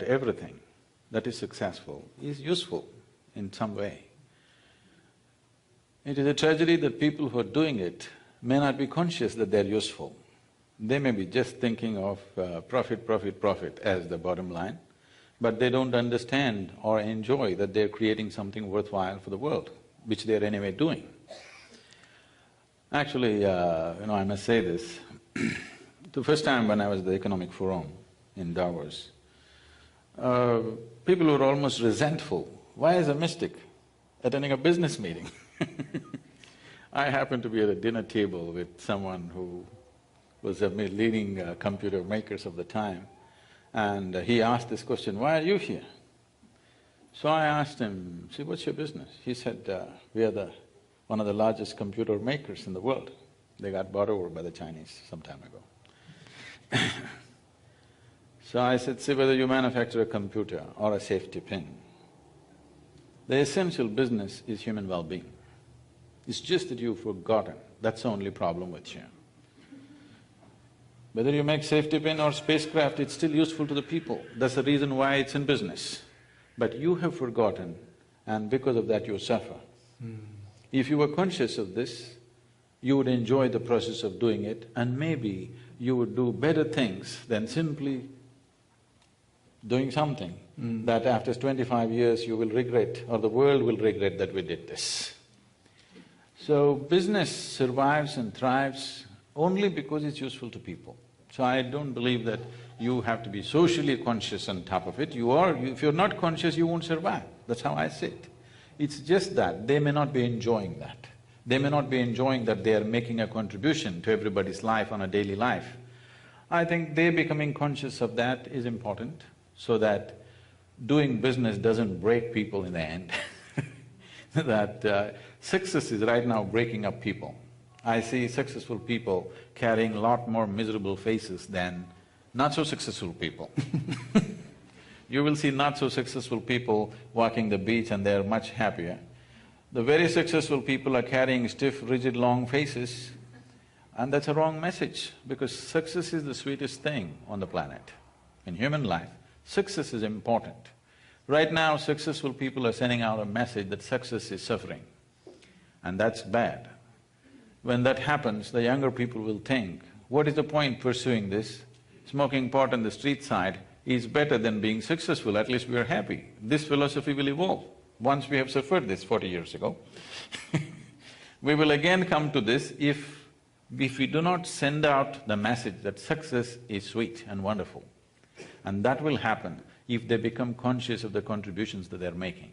everything that is successful is useful in some way. It is a tragedy that people who are doing it may not be conscious that they're useful. They may be just thinking of profit, profit, profit as the bottom line, but they don't understand or enjoy that they're creating something worthwhile for the world, which they're anyway doing. Actually, I must say this, the first time when I was at the Economic Forum in Davos, people were almost resentful. Why is a mystic attending a business meeting? I happened to be at a dinner table with someone who was a leading computer makers of the time, and he asked this question, "Why are you here?" So I asked him, "See, what's your business?" He said, "We are one of the largest computer makers in the world. They got bought over by the Chinese some time ago." So I said, "See, whether you manufacture a computer or a safety pin, the essential business is human well-being. It's just that you've forgotten, that's the only problem with you. Whether you make safety pin or spacecraft, it's still useful to the people, that's the reason why it's in business. But you have forgotten, and because of that you suffer. If you were conscious of this, you would enjoy the process of doing it, and maybe you would do better things than simply doing something that after 25 years you will regret, or the world will regret that we did this." So business survives and thrives only because it's useful to people. So I don't believe that you have to be socially conscious on top of it. If you're not conscious, you won't survive. That's how I see it. It's just that they may not be enjoying that. They may not be enjoying that they are making a contribution to everybody's life on a daily life. I think they becoming conscious of that is important, so that doing business doesn't break people in the end. That success is right now breaking up people. I see successful people carrying a lot more miserable faces than not so successful people. You will see not so successful people walking the beach and they're much happier. The very successful people are carrying stiff, rigid, long faces, and that's a wrong message, because success is the sweetest thing on the planet. In human life, success is important. Right now, successful people are sending out a message that success is suffering, and that's bad. When that happens, the younger people will think, what is the point pursuing this? Smoking pot on the street side is better than being successful, at least we are happy. This philosophy will evolve. Once we have suffered this 40 years ago, we will again come to this if we do not send out the message that success is sweet and wonderful. And that will happen if they become conscious of the contributions that they're making.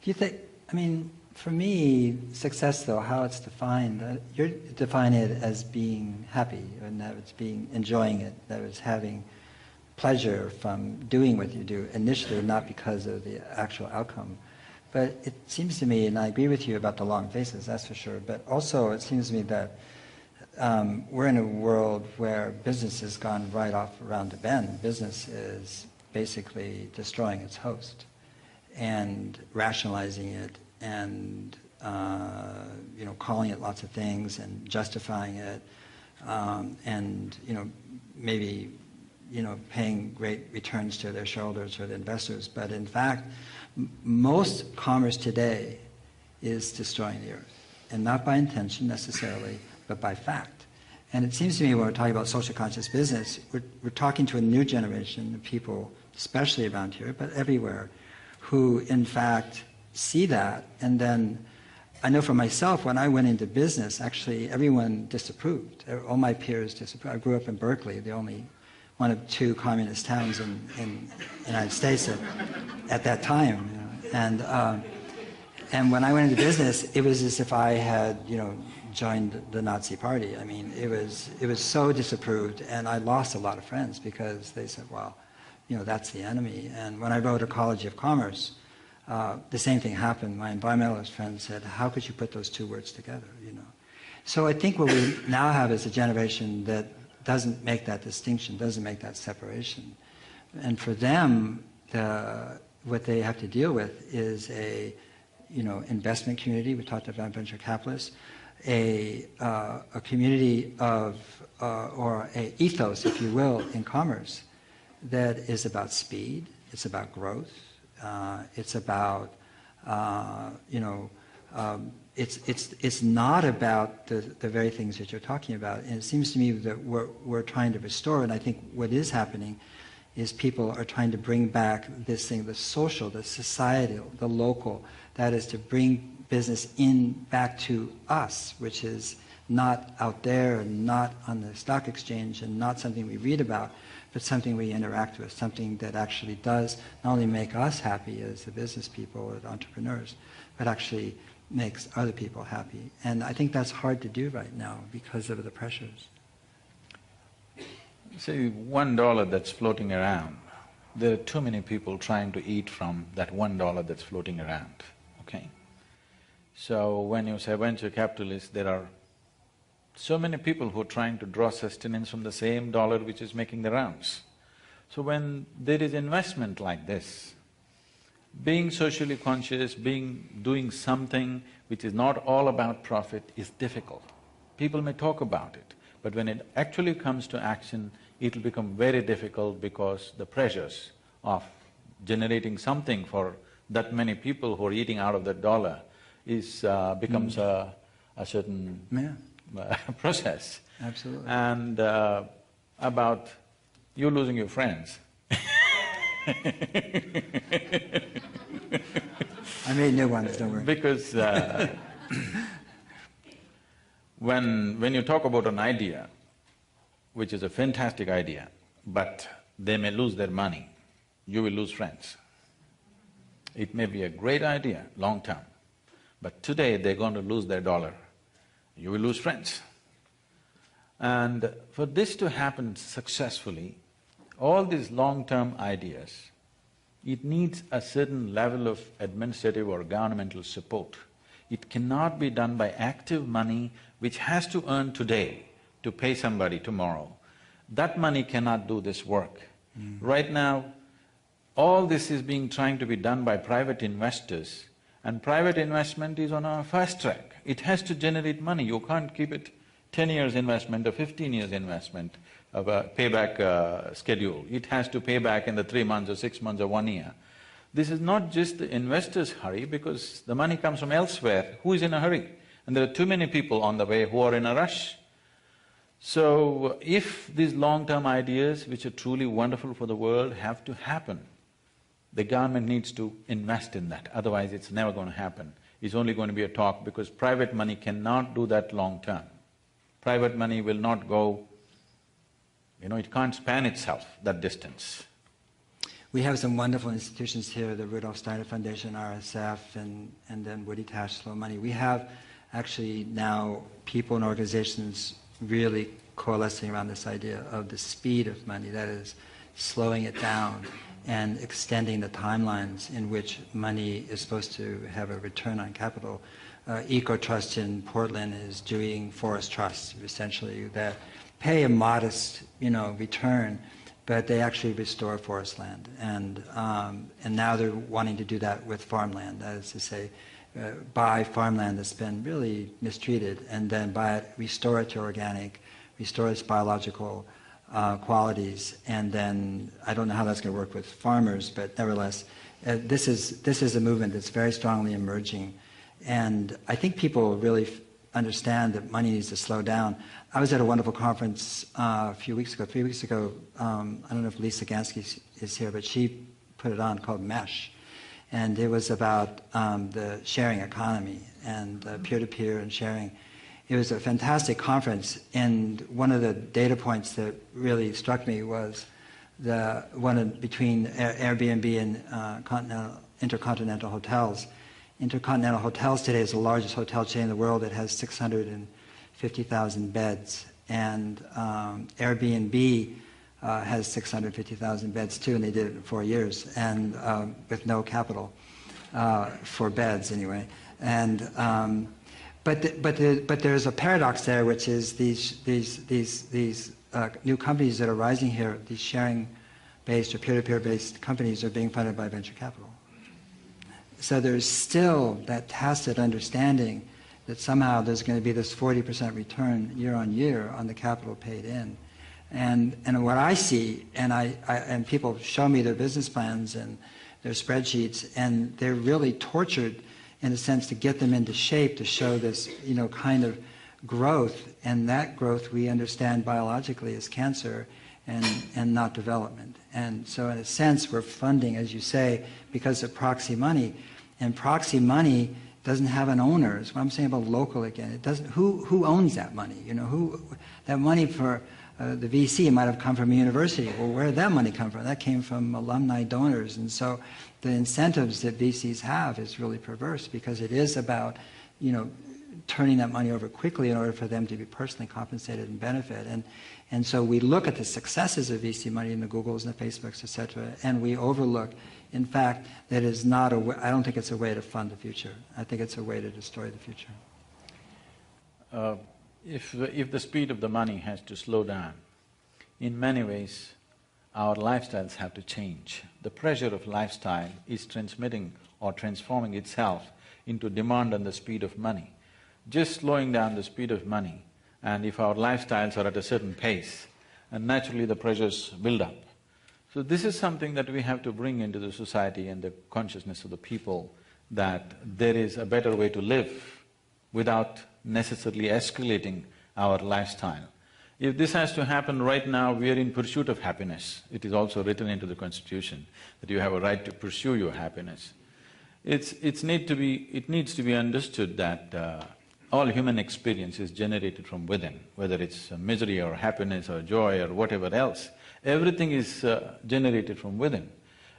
Do you think… for me, success though, how it's defined, you're defining it as being happy, and that it's enjoying it, that it's having pleasure from doing what you do initially, not because of the actual outcome. But it seems to me, and I agree with you about the long faces, that's for sure, but also it seems to me that we're in a world where business has gone right off around the bend. Business is basically destroying its host and rationalizing it and calling it lots of things and justifying it, and maybe paying great returns to their shareholders or the investors. But in fact, most commerce today is destroying the earth, and not by intention necessarily, but by fact. And it seems to me when we're talking about social conscious business, we're talking to a new generation of people, especially around here, but everywhere, who in fact see that. And then I know for myself, when I went into business, actually everyone disapproved. All my peers disapproved. I grew up in Berkeley, the only one of 2 communist towns in the United States at that time. And when I went into business, it was as if I had, joined the Nazi Party. It was so disapproved, and I lost a lot of friends because they said, well, that's the enemy. And when I wrote Ecology of Commerce, the same thing happened. My environmentalist friend said, how could you put those 2 words together, So I think what we now have is a generation that doesn't make that distinction, doesn't make that separation. And for them, what they have to deal with is a investment community. We talked about venture capitalists, a community of, or a ethos, if you will, in commerce that is about speed, it's about growth, it's about, it's not about the very things that you're talking about. And it seems to me that we're trying to restore, and I think what is happening is people are trying to bring back this thing, the social, the societal, the local, that is to bring business back to us, which is not out there and not on the stock exchange and not something we read about, but something we interact with, something that actually does not only make us happy as the business people or the entrepreneurs, but actually makes other people happy. And I think that's hard to do right now because of the pressures. See, $1 that's floating around, there are too many people trying to eat from that $1 that's floating around, okay? So when you say venture capitalists, there are so many people who are trying to draw sustenance from the same dollar which is making the rounds. So when there is investment like this, being socially conscious, doing something which is not all about profit is difficult. People may talk about it, but when it actually comes to action, it'll become very difficult because the pressures of generating something for that many people who are eating out of that dollar becomes a certain process. Absolutely. And about you losing your friends. I made new ones, don't worry. Because when you talk about an idea, which is a fantastic idea, but they may lose their money, you will lose friends. It may be a great idea, long term, but today they're going to lose their dollar, you will lose friends. And for this to happen successfully, all these long-term ideas, it needs a certain level of administrative or governmental support. It cannot be done by active money which has to earn today to pay somebody tomorrow. That money cannot do this work. Right now, all this is trying to be done by private investors, and private investment is on a fast track. It has to generate money, you can't keep it 10 years investment or 15 years investment of a payback schedule. It has to pay back in the 3 months or 6 months or 1 year. This is not just the investor's hurry because the money comes from elsewhere. Who is in a hurry? And there are too many people on the way who are in a rush. So, if these long-term ideas, which are truly wonderful for the world, have to happen, the government needs to invest in that, otherwise it's never going to happen. It's only going to be a talk because private money cannot do that long-term. Private money will not go, it can't span itself that distance. We have some wonderful institutions here, the Rudolf Steiner Foundation, RSF, and then Woody Tash Slow Money. We have actually now people and organizations really coalescing around this idea of the speed of money, that is, slowing it down and extending the timelines in which money is supposed to have a return on capital. EcoTrust in Portland is doing forest trusts, essentially, that pay a modest, return, but they actually restore forest land. And now they're wanting to do that with farmland, that is to say, buy farmland that's been really mistreated and then buy it, restore it to organic, restore its biological qualities, and then I don't know how that's going to work with farmers, but nevertheless, this is a movement that's very strongly emerging, and I think people really understand that money needs to slow down. I was at a wonderful conference a few weeks ago, 3 weeks ago. I don't know if Lisa Gansky is here, but she put it on, called MESH, and it was about the sharing economy and peer-to-peer and sharing. It was a fantastic conference, and one of the data points that really struck me was the one between Airbnb and Intercontinental Hotels. Intercontinental Hotels today is the largest hotel chain in the world. It has 650,000 beds, and Airbnb has 650,000 beds too, and they did it in 4 years, and with no capital for beds anyway. And but there's a paradox there, which is these new companies that are rising here, these sharing-based or peer-to-peer-based companies, are being funded by venture capital. So there's still that tacit understanding that somehow there's going to be this 40% return year on year on the capital paid in. And what I see, and people show me their business plans and their spreadsheets, and they're really tortured in a sense to get them into shape to show this, kind of growth, and that growth we understand biologically as cancer and not development. And so in a sense we're funding, as you say, because of proxy money, and proxy money doesn't have an owner. It's what I'm saying about local again. It doesn't. Who owns that money? That money for the VC might have come from a university. Well, where did that money come from? That came from alumni donors. And so the incentives that VCs have is really perverse, because it is about, turning that money over quickly in order for them to be personally compensated and benefit. And so we look at the successes of VC money in the Googles and the Facebooks, etc., and we overlook, in fact, that is not a way. I don't think it's a way to fund the future. I think it's a way to destroy the future. If the speed of the money has to slow down, in many ways, our lifestyles have to change. The pressure of lifestyle is transmitting or transforming itself into demand and the speed of money. Just slowing down the speed of money, and if our lifestyles are at a certain pace, and naturally the pressures build up. So this is something that we have to bring into the society and the consciousness of the people, that there is a better way to live without necessarily escalating our lifestyle. If this has to happen right now, we are in pursuit of happiness. It is also written into the Constitution that you have a right to pursue your happiness. It needs to be understood that all human experience is generated from within, whether it's misery or happiness or joy or whatever else. Everything is generated from within.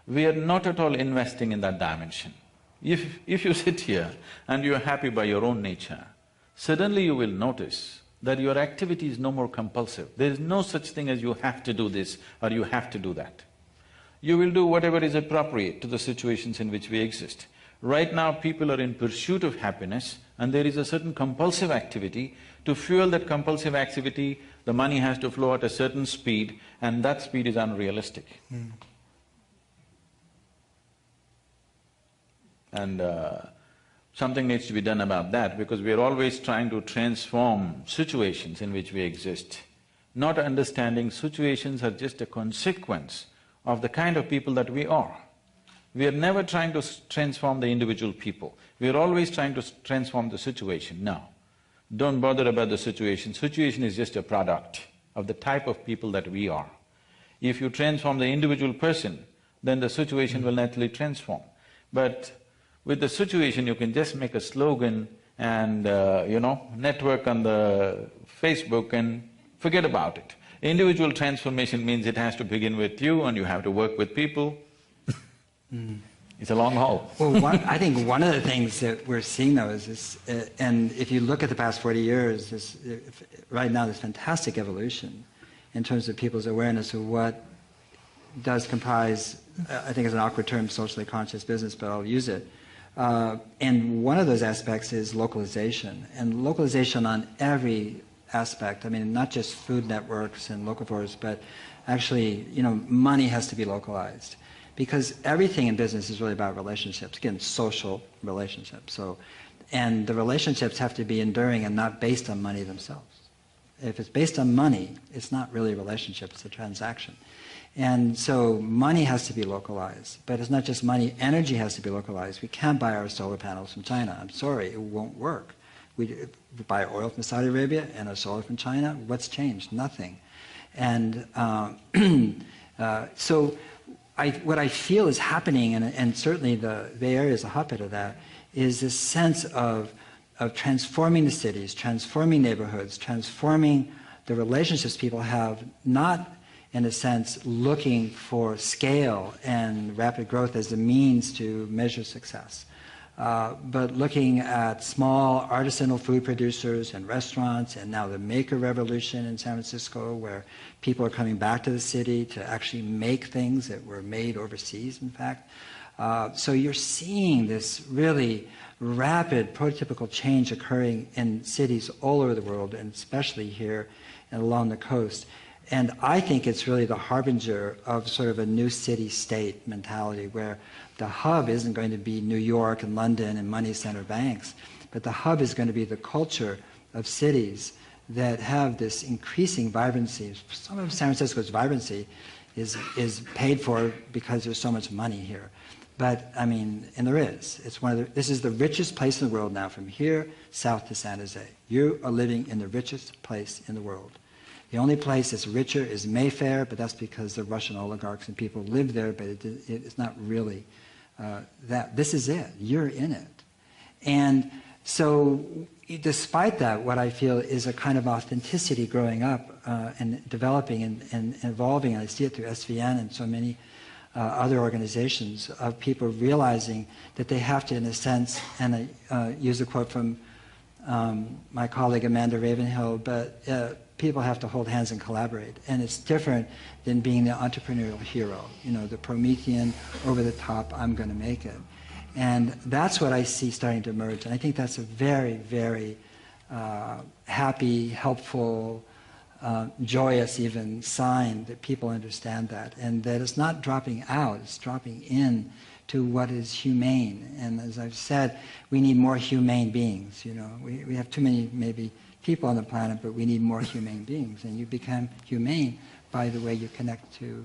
We are not at all investing in that dimension. If you sit here and you are happy by your own nature, suddenly you will notice that your activity is no more compulsive. There is no such thing as you have to do this or you have to do that. You will do whatever is appropriate to the situations in which we exist. Right now people are in pursuit of happiness, and there is a certain compulsive activity. To fuel that compulsive activity, the money has to flow at a certain speed, and that speed is unrealistic. And something needs to be done about that, because we are always trying to transform situations in which we exist, not understanding situations are just a consequence of the kind of people that we are. We are never trying to transform the individual people, we are always trying to transform the situation. No, don't bother about the situation. Situation is just a product of the type of people that we are. If you transform the individual person, then the situation will naturally transform. But with the situation, you can just make a slogan and, network on the Facebook and forget about it. Individual transformation means it has to begin with you, and you have to work with people. It's a long haul. Well, I think one of the things that we're seeing though is this, and if you look at the past 40 years, right now there's fantastic evolution in terms of people's awareness of what does comprise, I think it's an awkward term, socially conscious business, but I'll use it. And one of those aspects is localization, and localization on every aspect. I mean, not just food networks and local stores, but actually, money has to be localized. Because everything in business is really about relationships, again, social relationships. And the relationships have to be enduring and not based on money themselves. If it's based on money, it's not really a relationship, it's a transaction. And so money has to be localized, but it's not just money, energy has to be localized. We can't buy our solar panels from China. I'm sorry, it won't work. We buy oil from Saudi Arabia and our solar from China. What's changed? Nothing. And so what I feel is happening, and certainly the Bay Area is a hotbed of that, is this sense of transforming the cities, transforming neighborhoods, transforming the relationships people have, not in a sense looking for scale and rapid growth as a means to measure success, but looking at small artisanal food producers and restaurants, and now the maker revolution in San Francisco, where people are coming back to the city to actually make things that were made overseas, in fact. So you're seeing this really rapid prototypical change occurring in cities all over the world, and especially here and along the coast. And I think it's really the harbinger of sort of a new city-state mentality, where the hub isn't going to be New York and London and money center banks, but the hub is going to be the culture of cities that have this increasing vibrancy. Some of San Francisco's vibrancy is paid for because there's so much money here. But I mean, and there is. This is the richest place in the world now, from here south to San Jose. You are living in the richest place in the world. The only place that's richer is Mayfair, but that's because the Russian oligarchs and people live there, but it's not really that. This is it. You're in it. And so despite that, what I feel is a kind of authenticity growing up and developing and evolving, and I see it through SVN and so many other organizations, of people realizing that they have to, in a sense, and I use a quote from my colleague Amanda Ravenhill, but people have to hold hands and collaborate. And it's different than being the entrepreneurial hero, the Promethean, over the top, I'm going to make it. And that's what I see starting to emerge. And I think that's a very, very happy, helpful, joyous even sign that people understand that. And that it's not dropping out, it's dropping in to what is humane. And as I've said, we need more humane beings. We have too many, maybe, people on the planet, but we need more humane beings. And you become humane by the way you connect to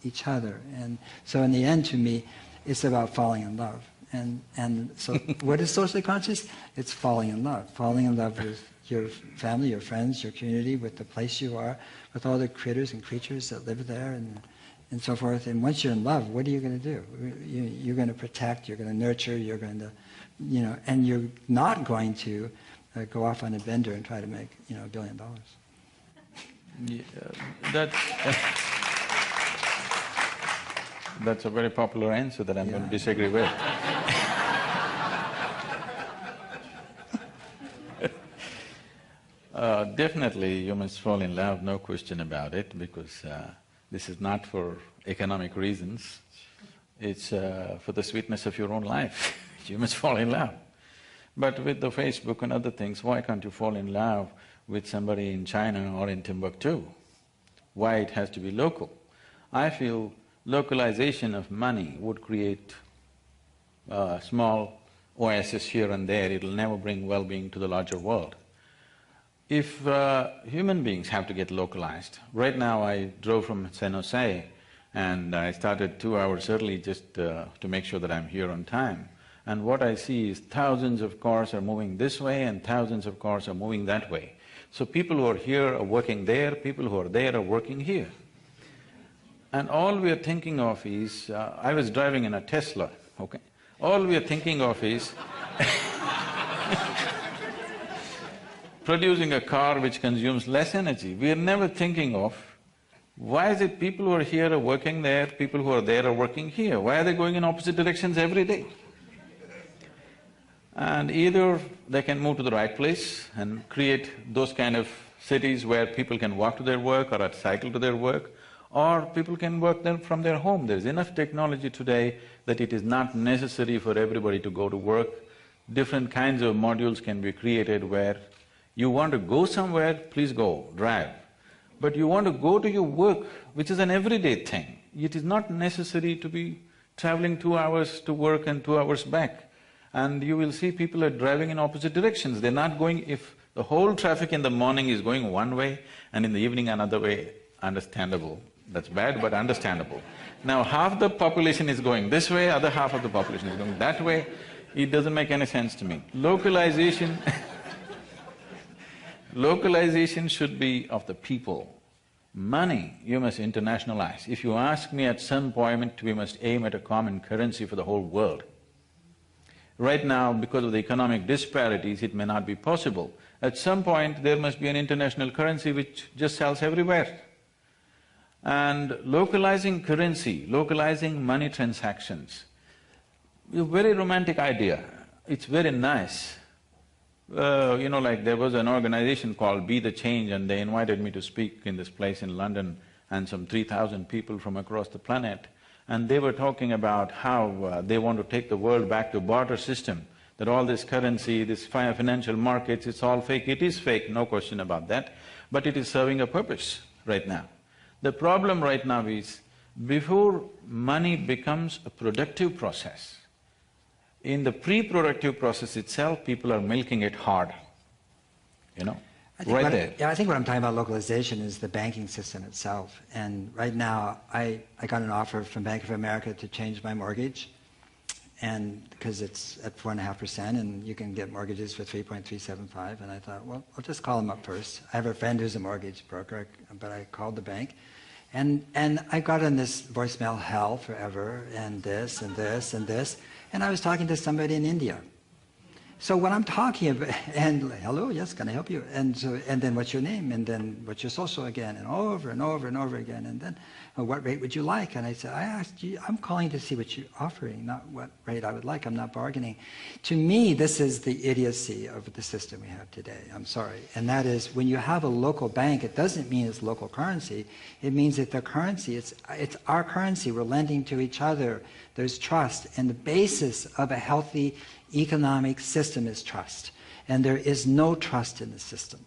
each other. And so in the end, to me, it's about falling in love. And so what is socially conscious? It's falling in love. Falling in love with your family, your friends, your community, with the place you are, with all the critters and creatures that live there and so forth. And once you're in love, what are you going to do? You're going to protect, you're going to nurture, you're going to, and you're not going to go off on a bender and try to make, $1 billion. Yeah, that's a very popular answer that I'm going to disagree with. Definitely you must fall in love, no question about it, because this is not for economic reasons, it's for the sweetness of your own life. You must fall in love. But with the Facebook and other things, why can't you fall in love with somebody in China or in Timbuktu? Why it has to be local? I feel localization of money would create a small oasis here and there, it'll never bring well-being to the larger world. If human beings have to get localized, right now I drove from San Jose and I started 2 hours early just to make sure that I'm here on time. And what I see is thousands of cars are moving this way and thousands of cars are moving that way. So people who are here are working there, people who are there are working here. And all we are thinking of is… I was driving in a Tesla, okay? All we are thinking of is producing a car which consumes less energy. We are never thinking of, why is it people who are here are working there, people who are there are working here? Why are they going in opposite directions every day? And either they can move to the right place and create those kind of cities where people can walk to their work or cycle to their work, or people can work them from their home. There's enough technology today that it is not necessary for everybody to go to work. Different kinds of modules can be created where you want to go somewhere, please go, drive. But you want to go to your work, which is an everyday thing. It is not necessary to be traveling 2 hours to work and 2 hours back. And you will see people are driving in opposite directions. They're not going… if the whole traffic in the morning is going one way and in the evening another way, understandable. That's bad, but understandable. Now half the population is going this way, other half of the population is going that way, it doesn't make any sense to me. Localization localization should be of the people. Money you must internationalize. If you ask me, at some point we must aim at a common currency for the whole world. Right now, because of the economic disparities, it may not be possible. At some point, there must be an international currency which just sells everywhere. And localizing currency, localizing money transactions, a very romantic idea. It's very nice. Like there was an organization called Be the Change, and they invited me to speak in this place in London, and some 3,000 people from across the planet. And they were talking about how they want to take the world back to barter system, that all this currency, this financial markets, it's all fake. It is fake, no question about that, but it is serving a purpose right now. The problem right now is, before money becomes a productive process, in the pre-productive process itself, people are milking it hard, right there. Yeah, I think what I'm talking about localization is the banking system itself. And right now, I got an offer from Bank of America to change my mortgage, and because it's at 4.5%, and you can get mortgages for 3.375. And I thought, well, I'll just call them up first. I have a friend who's a mortgage broker, but I called the bank, and I got in this voicemail hell forever, and this and this and this, and I was talking to somebody in India. So when I'm talking about, and hello, yes, can I help you? And then what's your name? And then what's your social again? And over and over and over again. And then what rate would you like? And I said, I asked you, I'm calling to see what you're offering, not what rate I would like. I'm not bargaining. To me, this is the idiocy of the system we have today. I'm sorry. And that is, when you have a local bank, it doesn't mean it's local currency. It means that the currency, it's our currency. We're lending to each other. There's trust. And the basis of a healthy economic system is trust. And there is no trust in the system.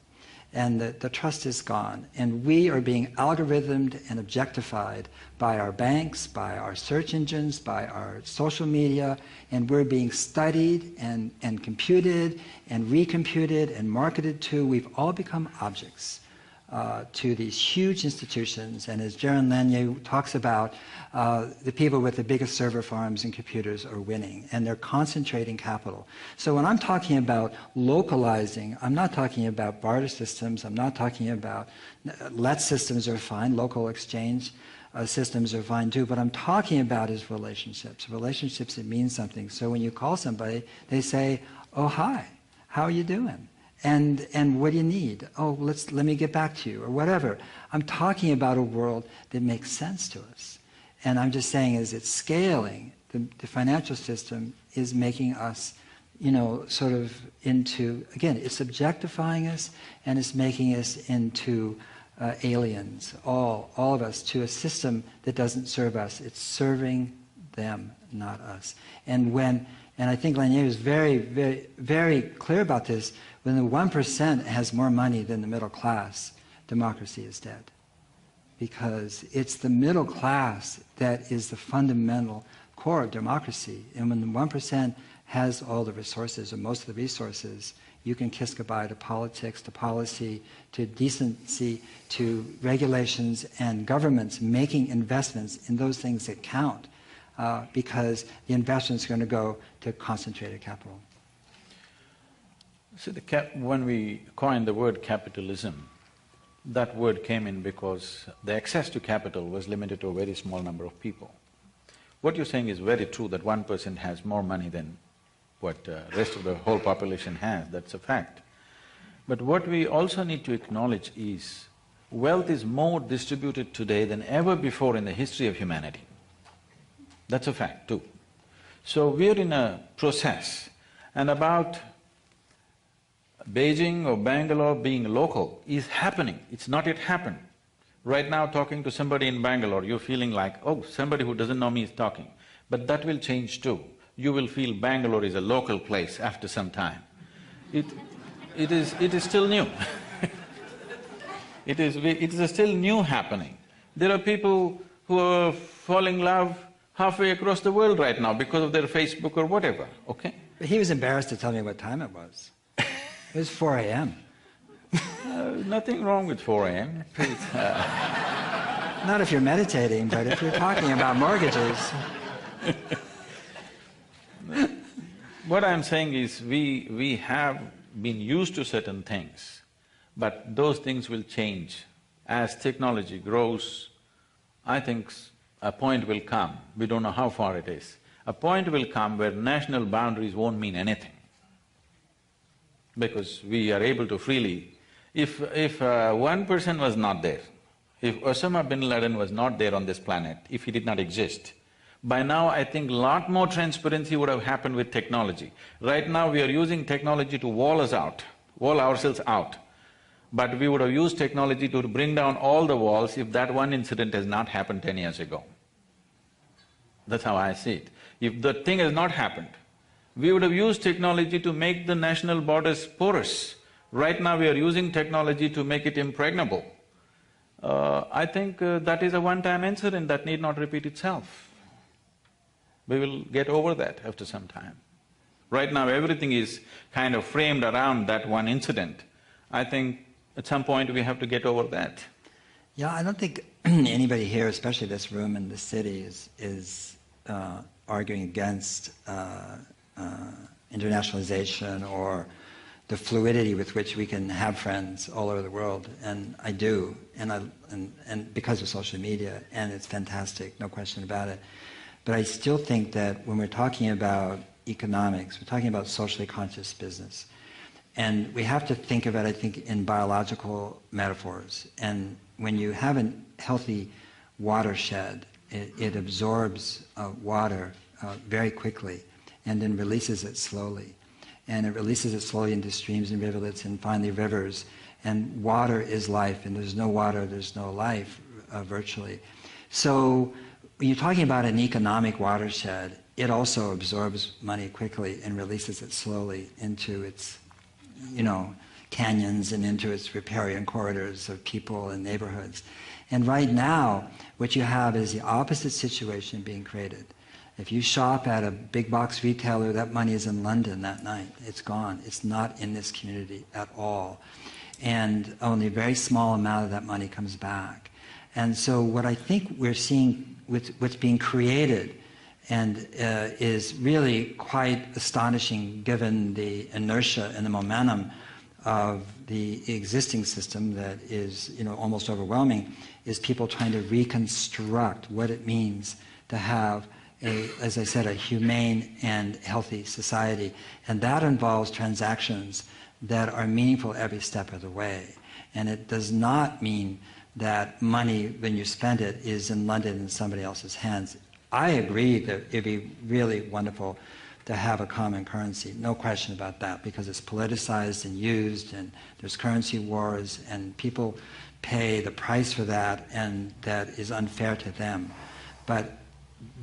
And the trust is gone. And we are being algorithmed and objectified by our banks, by our search engines, by our social media, and we're being studied and computed and recomputed and marketed to. We've all become objects to these huge institutions. And as Jaron Lanier talks about, the people with the biggest server farms and computers are winning, and they're concentrating capital. So when I'm talking about localizing, I'm not talking about barter systems, I'm not talking about, let systems are fine, local exchange systems are fine too, but I'm talking about is relationships. Relationships, it means something. So when you call somebody, they say, oh, hi, how are you doing? And what do you need? Oh, let me get back to you, or whatever. I'm talking about a world that makes sense to us. And I'm just saying, is it's scaling. The financial system is making us, sort of into, again, it's objectifying us, and it's making us into aliens, all of us, to a system that doesn't serve us. It's serving them, not us. And I think Lanier is very, very, very clear about this. When the 1% has more money than the middle class, democracy is dead. Because it's the middle class that is the fundamental core of democracy. And when the 1% has all the resources, or most of the resources, you can kiss goodbye to politics, to policy, to decency, to regulations, and governments making investments in those things that count, because the investment's going to go to concentrated capital. So when we coined the word capitalism, that word came in because the access to capital was limited to a very small number of people. What you're saying is very true, that 1% has more money than what rest of the whole population has, that's a fact. But what we also need to acknowledge is, wealth is more distributed today than ever before in the history of humanity. That's a fact too. So we're in a process, and about Beijing or Bangalore being local is happening, it's not yet happened. Right now, talking to somebody in Bangalore, you're feeling like, oh, somebody who doesn't know me is talking. But that will change too. You will feel Bangalore is a local place after some time. It is still new. It is still new happening. There are people who are falling in love halfway across the world right now because of their Facebook or whatever, okay? But he was embarrassed to tell me what time it was. It was 4 a.m. Nothing wrong with 4 a.m. Not if you're meditating, but if you're talking about mortgages. What I'm saying is, we have been used to certain things, but those things will change. As technology grows, I think a point will come, we don't know how far it is, a point will come where national boundaries won't mean anything. Because we are able to freely… If one person was not there, if Osama bin Laden was not there on this planet, if he did not exist, by now I think lot more transparency would have happened with technology. Right now we are using technology to wall us out, wall ourselves out. But we would have used technology to bring down all the walls if that one incident has not happened 10 years ago. That's how I see it. If the thing has not happened, we would have used technology to make the national borders porous. Right now we are using technology to make it impregnable. I think that is a one-time incident that need not repeat itself. We will get over that after some time. Right now everything is kind of framed around that one incident. I think At some point we have to get over that. Yeah, I don't think anybody here, especially this room in the city, is arguing against internationalization or the fluidity with which we can have friends all over the world, and I do, and because of social media, and it's fantastic, no question about it. But I still think that when we're talking about economics, we're talking about socially conscious business, and we have to think of it, I think, in biological metaphors. And when you have a healthy watershed, it absorbs water very quickly, and then releases it slowly. And it releases it slowly into streams and rivulets and finally rivers. And water is life, and there's no water, there's no life, virtually. So when you're talking about an economic watershed, it also absorbs money quickly and releases it slowly into its, canyons and into its riparian corridors of people and neighborhoods. And right now, what you have is the opposite situation being created. If you shop at a big box retailer, that money is in London that night. It's gone. It's not in this community at all. And only a very small amount of that money comes back. And so what I think we're seeing with what's being created and is really quite astonishing given the inertia and the momentum of the existing system that is almost overwhelming, is people trying to reconstruct what it means to have as I said, a humane and healthy society. And that involves transactions that are meaningful every step of the way. And it does not mean that money, when you spend it, is in London in somebody else's hands. I agree that it'd be really wonderful to have a common currency, no question about that, because it's politicized and used, and there's currency wars, and people pay the price for that, and that is unfair to them. But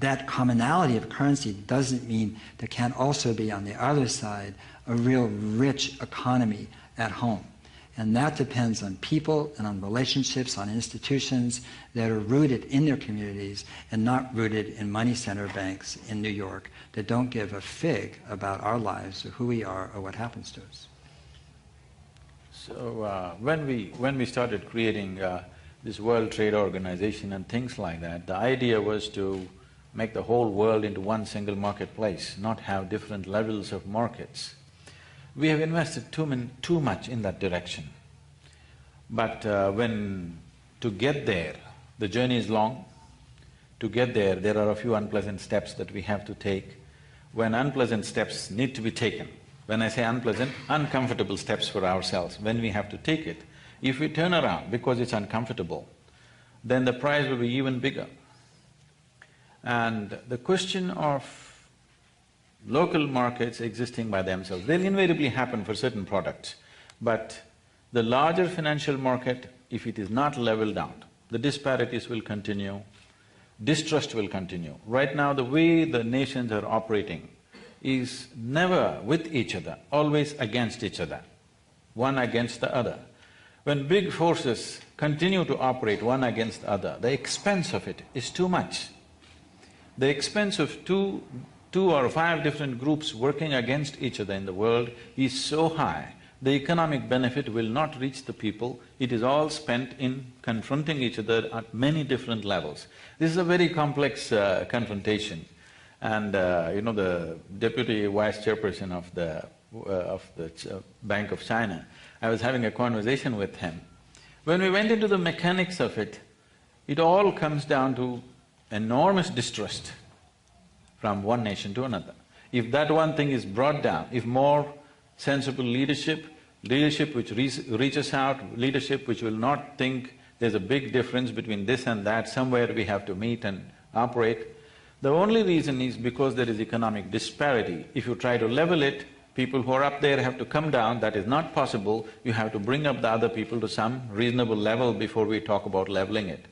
that commonality of currency doesn't mean there can't also be, on the other side, a real rich economy at home. And that depends on people and on relationships, on institutions that are rooted in their communities and not rooted in money center banks in New York that don't give a fig about our lives or who we are or what happens to us. So when we started creating this World Trade Organization and things like that, the idea was to make the whole world into one single marketplace, not have different levels of markets. We have invested too much in that direction. But to get there, the journey is long. To get there, there are a few unpleasant steps that we have to take. When unpleasant steps need to be taken, when I say unpleasant, uncomfortable steps for ourselves, when we have to take it, if we turn around because it's uncomfortable, then the price will be even bigger. And the question of local markets existing by themselves, they'll invariably happen for certain products. But the larger financial market, if it is not leveled out, the disparities will continue, distrust will continue. Right now, the way the nations are operating is never with each other, always against each other, one against the other. When big forces continue to operate one against the other, the expense of it is too much. The expense of two or five different groups working against each other in the world is so high, the economic benefit will not reach the people, it is all spent in confronting each other at many different levels. This is a very complex confrontation. And the deputy vice chairperson of the Bank of China, I was having a conversation with him. When we went into the mechanics of it, it all comes down to enormous distrust from one nation to another. If that one thing is brought down, if more sensible leadership which reaches out, leadership which will not think there's a big difference between this and that, somewhere we have to meet and operate. The only reason is because there is economic disparity. If you try to level it, people who are up there have to come down, that is not possible. You have to bring up the other people to some reasonable level before we talk about leveling it.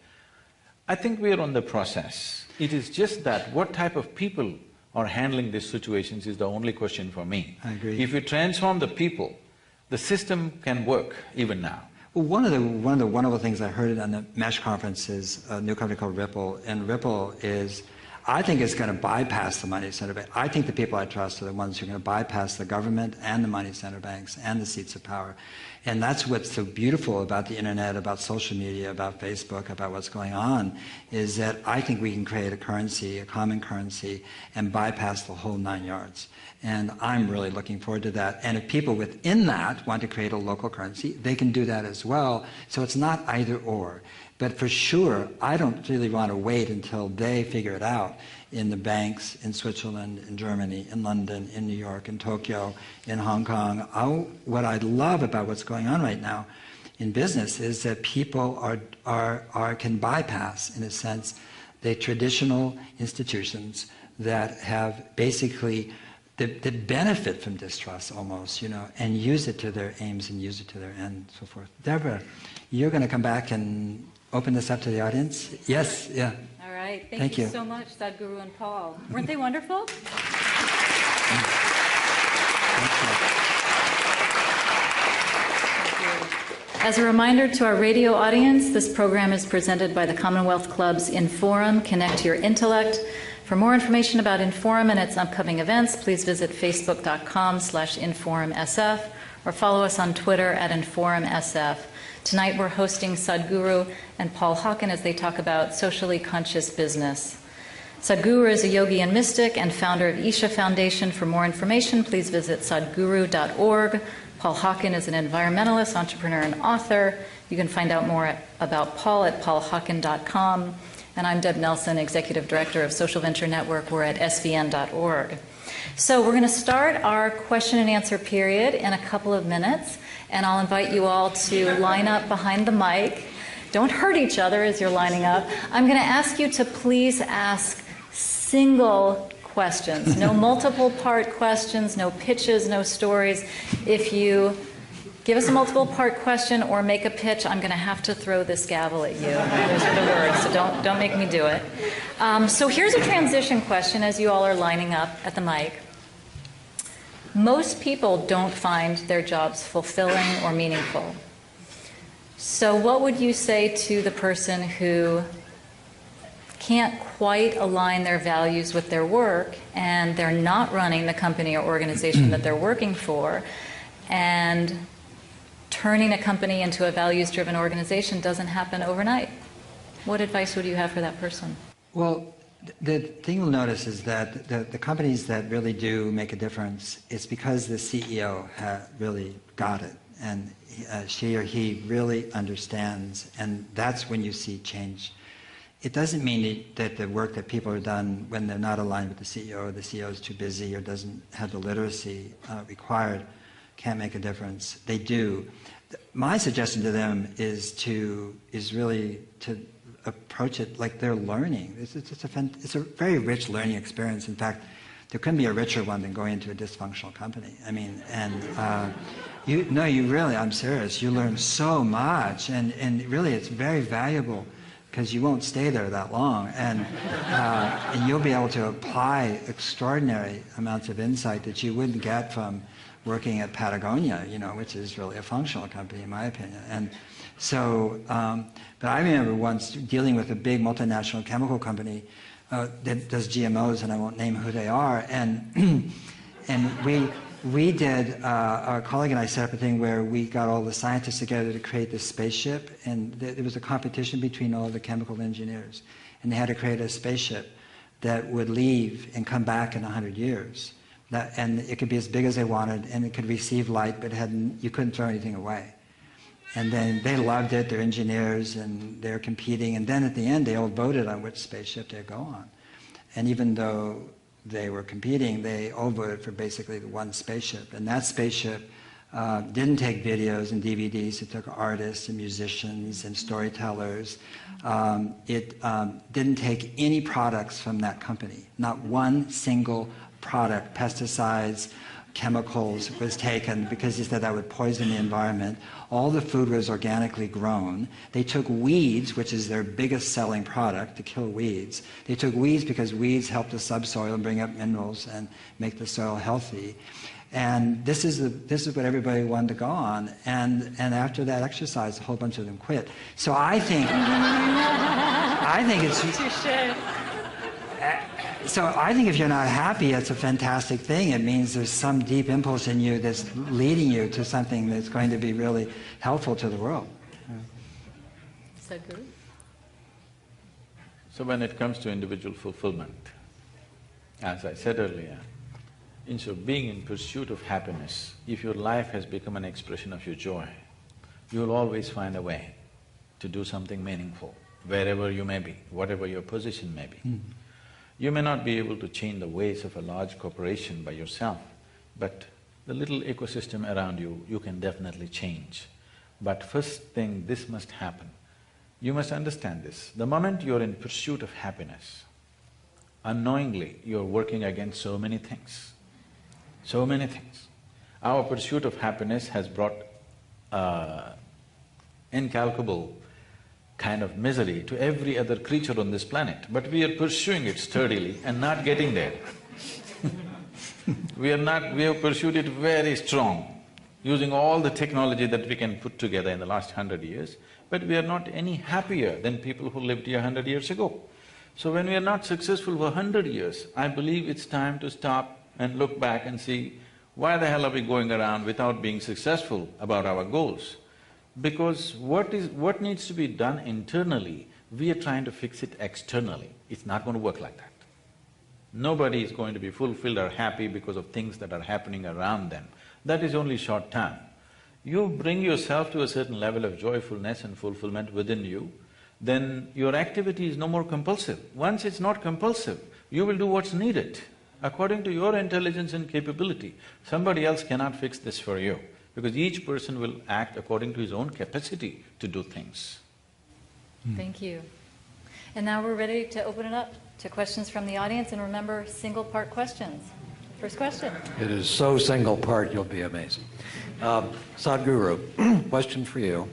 I think we are on the process. It is just that what type of people are handling these situations is the only question for me. I agree. If we transform the people, the system can work even now. Well, one of the wonderful things I heard on the MESH conference is a new company called Ripple, and Ripple is, I think it's going to bypass the money center bank. I think the people I trust are the ones who are going to bypass the government and the money center banks and the seats of power. And that's what's so beautiful about the internet, about social media, about Facebook, about what's going on, is that I think we can create a currency, a common currency, and bypass the whole 9 yards. And I'm really looking forward to that. And if people within that want to create a local currency, they can do that as well. So it's not either or. But for sure, I don't really want to wait until they figure it out in the banks in Switzerland, in Germany, in London, in New York, in Tokyo, in Hong Kong. What I love about what's going on right now in business is that people can bypass, in a sense, the traditional institutions that have basically that benefit from distrust almost, and use it to their aims and use it to their end, and so forth. Deborah, you're going to come back and open this up to the audience? Yes, yeah. All right. Thank you so much, Sadhguru and Paul. Weren't they wonderful? As a reminder to our radio audience, this program is presented by the Commonwealth Club's Inforum, Connect Your Intellect. For more information about Inforum and its upcoming events, please visit facebook.com/InforumSF or follow us on Twitter @InforumSF. Tonight we're hosting Sadhguru and Paul Hawken as they talk about socially conscious business. Sadhguru is a yogi and mystic and founder of Isha Foundation. For more information, please visit sadhguru.org. Paul Hawken is an environmentalist, entrepreneur, and author. You can find out more about Paul at paulhawken.com. And I'm Deb Nelson, Executive Director of Social Venture Network. We're at svn.org. So we're going to start our question and answer period in a couple of minutes. And I'll invite you all to line up behind the mic. Don't hurt each other as you're lining up. I'm going to ask you to please ask single questions. No multiple part questions, no pitches, no stories. If you give us a multiple part question or make a pitch, I'm going to have to throw this gavel at you. Those are the words, so don't make me do it. So here's a transition question as you all are lining up at the mic. Most people don't find their jobs fulfilling or meaningful. So what would you say to the person who can't quite align their values with their work and they're not running the company or organization that they're working for, and turning a company into a values-driven organization doesn't happen overnight? What advice would you have for that person? Well, the thing you'll notice is that the companies that really do make a difference, it's because the CEO really got it, and she or he really understands, and that's when you see change. It doesn't mean that the work that people have done when they're not aligned with the CEO, or the CEO is too busy or doesn't have the literacy required, can't make a difference. They do. My suggestion to them is really to approach it like they're learning. It's a very rich learning experience. In fact, there couldn't be a richer one than going into a dysfunctional company. I mean, and you really, I'm serious. You learn so much, and really, it's very valuable because you won't stay there that long, and you'll be able to apply extraordinary amounts of insight that you wouldn't get from working at Patagonia, which is really a functional company in my opinion. And so, but I remember once dealing with a big multinational chemical company that does GMOs, and I won't name who they are, and we did, our colleague and I set up a thing where we got all the scientists together to create this spaceship, and there was a competition between all the chemical engineers, and they had to create a spaceship that would leave and come back in 100 years. And it could be as big as they wanted, and it could receive light, but you couldn't throw anything away. And then they loved it, they're engineers, and they're competing, and then at the end they all voted on which spaceship they'd go on. And even though they were competing, they all voted for basically the one spaceship. And that spaceship didn't take videos and DVDs, it took artists and musicians and storytellers. It didn't take any products from that company, not one single product, pesticides, chemicals was taken because he said that would poison the environment. All the food was organically grown. They took weeds, which is their biggest selling product, to kill weeds. They took weeds because weeds help the subsoil and bring up minerals and make the soil healthy. And this is what everybody wanted to go on. And after that exercise, a whole bunch of them quit. So I think it's... So I think if you're not happy, it's a fantastic thing. It means there's some deep impulse in you that's leading you to something that's going to be really helpful to the world. Sadhguru? So when it comes to individual fulfillment, as I said earlier, instead of being in pursuit of happiness, if your life has become an expression of your joy, you'll always find a way to do something meaningful, wherever you may be, whatever your position may be. You may not be able to change the ways of a large corporation by yourself, but the little ecosystem around you, you can definitely change. But first thing, this must happen. You must understand this. The moment you're in pursuit of happiness, unknowingly you're working against so many things. So many things. Our pursuit of happiness has brought incalculable kind of misery to every other creature on this planet, but we are pursuing it sturdily and not getting there. We have pursued it very strong, using all the technology that we can put together in the last 100 years, but we are not any happier than people who lived here 100 years ago. So when we are not successful for 100 years, I believe it's time to stop and look back and see, why the hell are we going around without being successful about our goals? Because what needs to be done internally, we are trying to fix it externally. It's not going to work like that. Nobody is going to be fulfilled or happy because of things that are happening around them. That is only short term. You bring yourself to a certain level of joyfulness and fulfillment within you, then your activity is no more compulsive. Once it's not compulsive, you will do what's needed according to your intelligence and capability. Somebody else cannot fix this for you, because each person will act according to his own capacity to do things. Thank you. And now we're ready to open it up to questions from the audience, and remember, single-part questions. First question. It is so single-part, you'll be amazed. Sadhguru, question for you.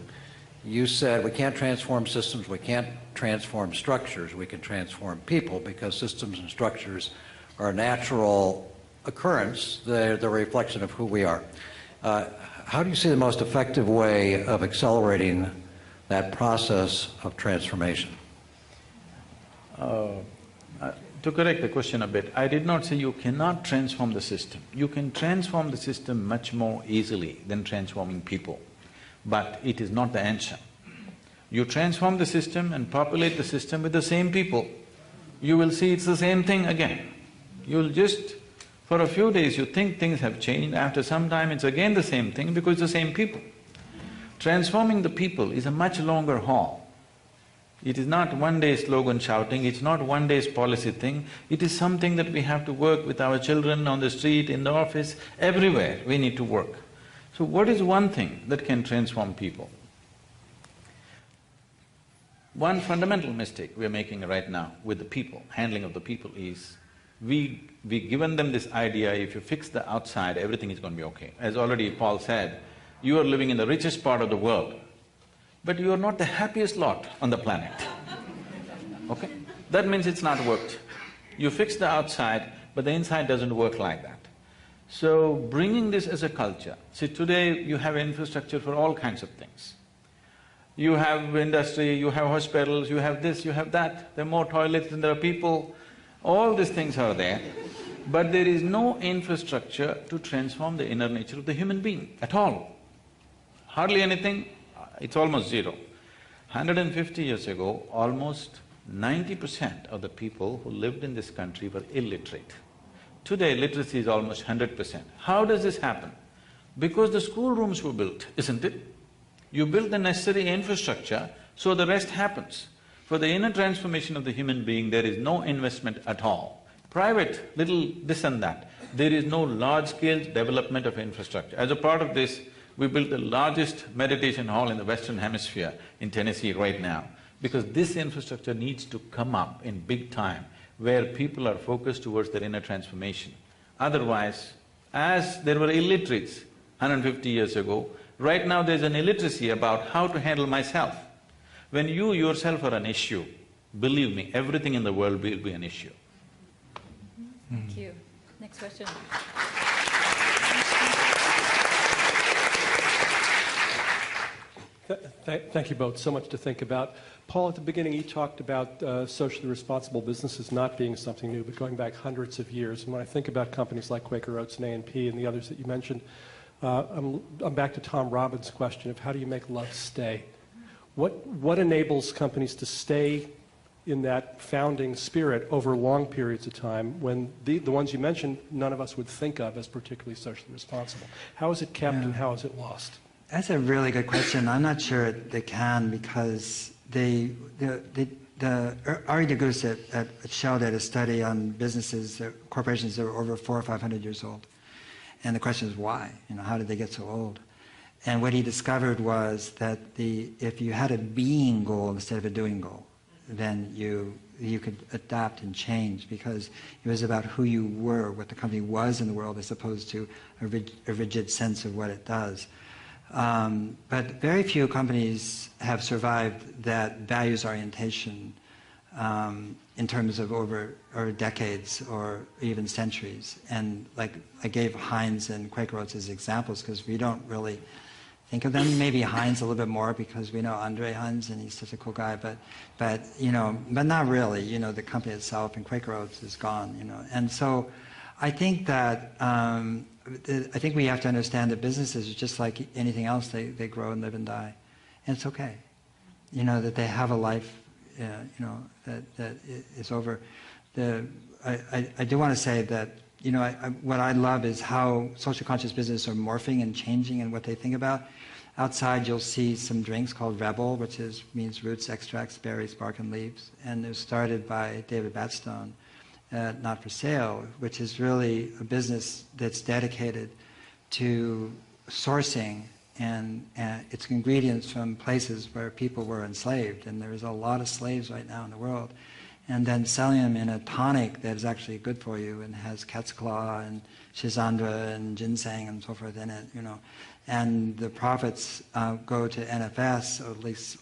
You said we can't transform systems, we can't transform structures, we can transform people because systems and structures are a natural occurrence, they're the reflection of who we are. How do you see the most effective way of accelerating that process of transformation? To correct the question a bit, I did not say you cannot transform the system. You can transform the system much more easily than transforming people, but it is not the answer. You transform the system and populate the system with the same people, you will see it's the same thing again. You'll just… for a few days you think things have changed, after some time it's again the same thing because it's the same people. Transforming the people is a much longer haul. It is not one day slogan shouting, it's not one day's policy thing, it is something that we have to work with our children, on the street, in the office, everywhere we need to work. So what is one thing that can transform people? One fundamental mistake we're making right now with the people, handling of the people, is we given them this idea, if you fix the outside, everything is going to be okay. As already Paul said, you are living in the richest part of the world, but you are not the happiest lot on the planet, okay? That means it's not worked. You fix the outside, but the inside doesn't work like that. So bringing this as a culture, see today you have infrastructure for all kinds of things. You have industry, you have hospitals, you have this, you have that, there are more toilets than there are people, all these things are there, but there is no infrastructure to transform the inner nature of the human being at all. Hardly anything, it's almost zero. 150 years ago, almost 90% of the people who lived in this country were illiterate. Today, literacy is almost 100%. How does this happen? Because the schoolrooms were built, isn't it? You build the necessary infrastructure, so the rest happens. For the inner transformation of the human being, there is no investment at all. Private, little this and that, there is no large-scale development of infrastructure. As a part of this, we built the largest meditation hall in the Western Hemisphere in Tennessee right now, because this infrastructure needs to come up in big time, where people are focused towards their inner transformation. Otherwise, as there were illiterates 150 years ago, right now there's an illiteracy about how to handle myself. When you yourself are an issue, believe me, everything in the world will be an issue. Thank you. Next question. Thank you both. So much to think about. Paul, at the beginning, you talked about socially responsible businesses not being something new, but going back hundreds of years. And when I think about companies like Quaker Oats and A&P and the others that you mentioned, I'm back to Tom Robbins' question of how do you make love stay? What enables companies to stay in that founding spirit over long periods of time when the ones you mentioned, none of us would think of as particularly socially responsible? How is it kept and how is it lost? That's a really good question. I'm not sure they can because Ari DeGoose at Shell did a study on businesses, corporations that were over 400 or 500 years old. And the question is why? How did they get so old? And what he discovered was that if you had a being goal instead of a doing goal, then you could adapt and change because it was about who you were, what the company was in the world, as opposed to a rigid sense of what it does. But very few companies have survived that values orientation in terms of over decades or even centuries. And like I gave Heinz and Quaker Oats as examples because we don't really think of them. Maybe Heinz a little bit more because we know Andre Heinz and he's such a cool guy. But not really. The company itself and Quaker Oats is gone. And so I think that I think we have to understand that businesses are just like anything else. They grow and live and die, and it's okay. That they have a life. That is over. I do want to say that what I love is how social conscious businesses are morphing and changing and what they think about. Outside, you'll see some drinks called Rebel, which means roots, extracts, berries, bark, and leaves, and it was started by David Batstone. Not for Sale, which is really a business that's dedicated to sourcing and its ingredients from places where people were enslaved, and there's a lot of slaves right now in the world, and then selling them in a tonic that is actually good for you and has cat's claw and schizandra and ginseng and so forth in it, and the profits go to NFS, or at least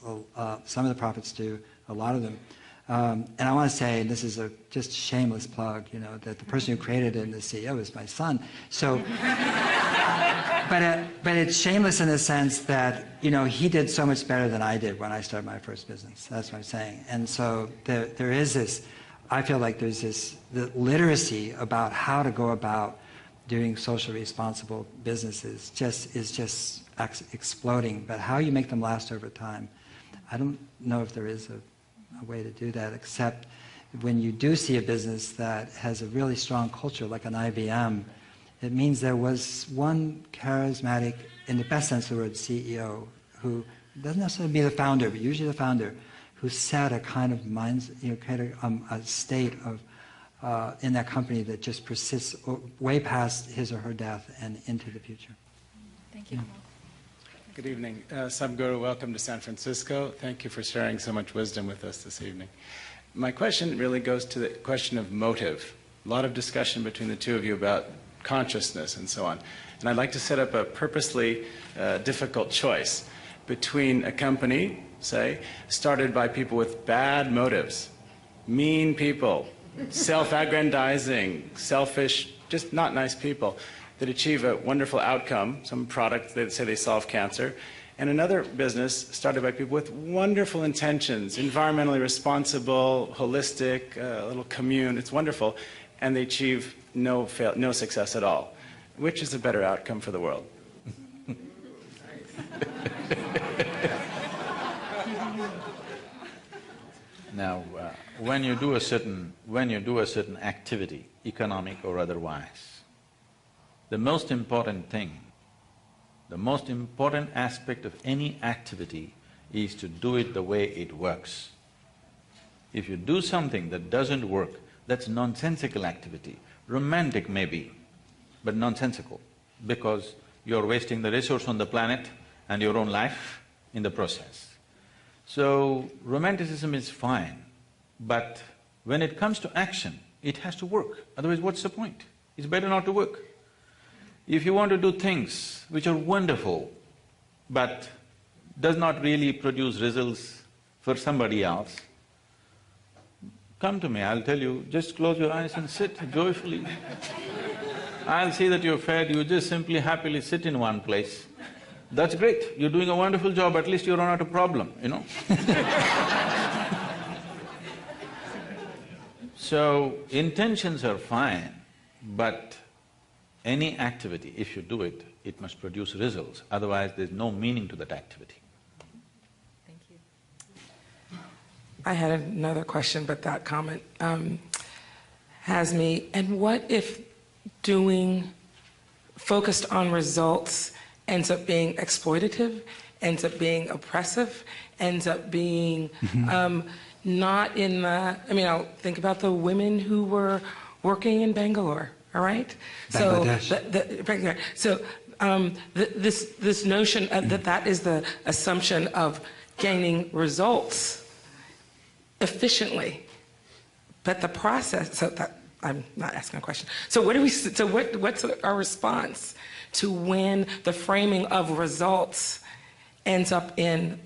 some of the profits do, a lot of them. And I want to say, this is just a shameless plug, that the person who created it and the CEO is my son. So, but it's shameless in the sense that, he did so much better than I did when I started my first business. That's what I'm saying. And so there is this, I feel like there's the literacy about how to go about doing socially responsible businesses is just exploding. But how you make them last over time, I don't know if there is a way to do that, except when you do see a business that has a really strong culture like an IBM, it means there was one charismatic, in the best sense of the word, CEO who doesn't necessarily be the founder, but usually the founder, who set a kind of a state of in that company that just persists way past his or her death and into the future. Thank you. Good evening. Sadhguru, welcome to San Francisco. Thank you for sharing so much wisdom with us this evening. My question really goes to the question of motive. A lot of discussion between the two of you about consciousness and so on. And I'd like to set up a purposely difficult choice between a company, say, started by people with bad motives, mean people, self-aggrandizing, selfish, just not nice people, that achieve a wonderful outcome, some product that say they solve cancer, and another business started by people with wonderful intentions, environmentally responsible, holistic, a little commune, it's wonderful, and they achieve no success at all. Which is a better outcome for the world? Now, when you do a certain activity, economic or otherwise, the most important thing, the most important aspect of any activity is to do it the way it works. If you do something that doesn't work, that's nonsensical activity. Romantic maybe, but nonsensical, because you're wasting the resource on the planet and your own life in the process. So, romanticism is fine, but when it comes to action, it has to work, otherwise what's the point? It's better not to work. If you want to do things which are wonderful, but does not really produce results for somebody else, come to me, I'll tell you, just close your eyes and sit joyfully. I'll see that you're fed, you just simply happily sit in one place That's great, you're doing a wonderful job, at least you're not a problem, you know. So, intentions are fine, but any activity, if you do it, it must produce results, otherwise there's no meaning to that activity. Thank you. I had another question, but that comment has me. And what if doing focused on results ends up being exploitative, ends up being oppressive, ends up being not in the, I mean, I'll think about the women who were working in Bangalore, all right? Bangladesh. This notion that is the assumption of gaining results efficiently, but the process, so that, I'm not asking a question. So what's our response to when the framing of results ends up in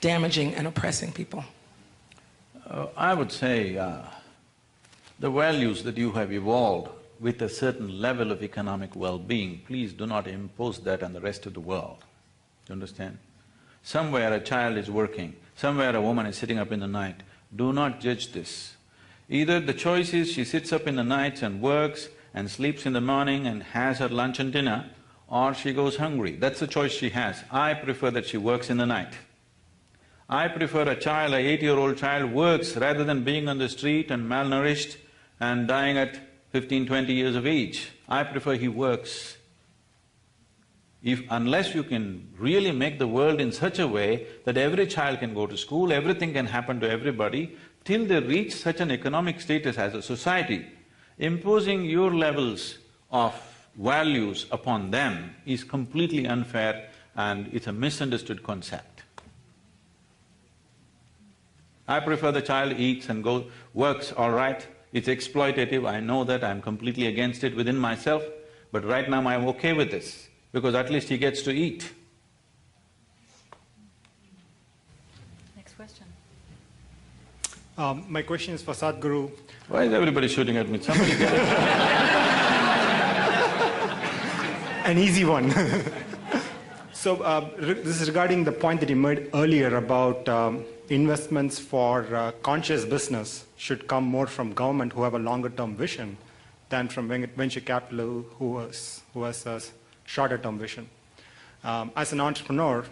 damaging and oppressing people? I would say the values that you have evolved with a certain level of economic well-being, please do not impose that on the rest of the world. Do you understand? Somewhere a child is working, somewhere a woman is sitting up in the night. Do not judge this. Either the choice is she sits up in the nights and works and sleeps in the morning and has her lunch and dinner, or she goes hungry. That's the choice she has. I prefer that she works in the night. I prefer a child, a 8-year-old child works rather than being on the street and malnourished and dying at 15, 20 years of age. I prefer he works. Unless you can really make the world in such a way that every child can go to school, everything can happen to everybody, till they reach such an economic status as a society, imposing your levels of values upon them is completely unfair and it's a misunderstood concept. I prefer the child eats and works, all right, it's exploitative, I know that, I'm completely against it within myself, but right now I'm okay with this, because at least he gets to eat. Next question. My question is for Sadhguru. Why is everybody shooting at me? Somebody get it. An easy one. So this is regarding the point that you made earlier about investments for conscious business should come more from government who have a longer-term vision than from venture capital who has a shorter-term vision. As an entrepreneur